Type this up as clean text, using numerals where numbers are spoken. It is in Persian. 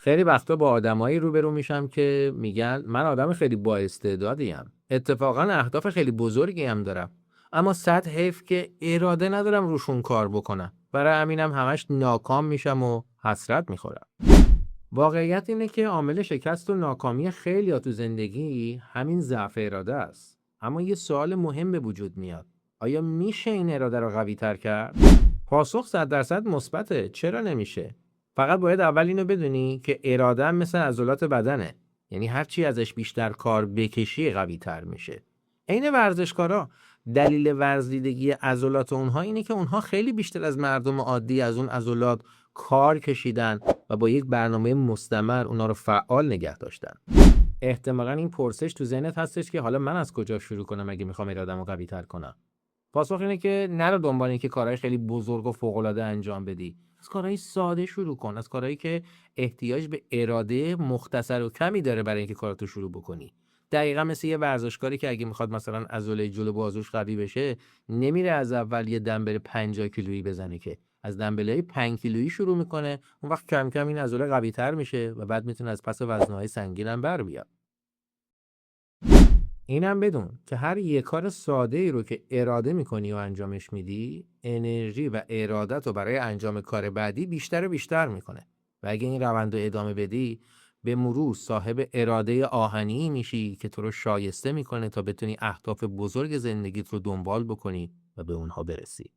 خیلی وقتا با آدمایی روبرو میشم که میگن من آدم خیلی با استعدادیم. اتفاقا اهداف خیلی بزرگی هم دارم. اما صد حیف که اراده ندارم روشون کار بکنم. برای همینم همش ناکام میشم و حسرت میخورم. واقعیت اینه که عامل شکست و ناکامی خیلی‌ها تو زندگی همین ضعف اراده است. اما یه سوال مهم به وجود میاد. آیا میشه این اراده رو قوی تر کرد؟ پاسخ 100% مثبته. چرا نمیشه؟ فقط باید اول اینو بدونی که اراده هم مثل عضلات بدنه. یعنی هر چی ازش بیشتر کار بکشی قوی تر میشه. عین ورزشکارا، دلیل ورزیدگی عضلات اونها اینه که اونها خیلی بیشتر از مردم عادی از اون عضلات کار کشیدن و با یک برنامه مستمر اونا رو فعال نگه داشتن. احتمالاً این پرسش تو ذهنت هستش که حالا من از کجا شروع کنم اگه میخوام اراده‌مو قوی تر کنم. پاسخ اینه که نرو دنبال اینکه کارهای خیلی بزرگ و فوق‌العاده انجام بدی. از کارهای ساده شروع کن، از کارهایی که احتیاج به اراده مختصر و کمی داره برای اینکه کاراتو شروع بکنی. دقیقا مثل یه ورزشکاری که اگه میخواد مثلا عضله جلو بازوش قوی بشه، نمیره از اول یه دمبل 50 کیلویی بزنه، که از دمبلای 5 کیلویی شروع میکنه. اون وقت کم کم این عضله قوی تر میشه و بعد میتونه از پس وزنه‌های سنگین هم بر بیاد. اینم بدون که هر یه کار ساده ای رو که اراده میکنی و انجامش میدی، انرژی و ارادت رو برای انجام کار بعدی بیشتر و بیشتر میکنه. و اگه این روند رو ادامه بدی، به مرور صاحب اراده آهنی میشی که تو رو شایسته میکنه تا بتونی اهداف بزرگ زندگیت رو دنبال بکنی و به اونها برسی.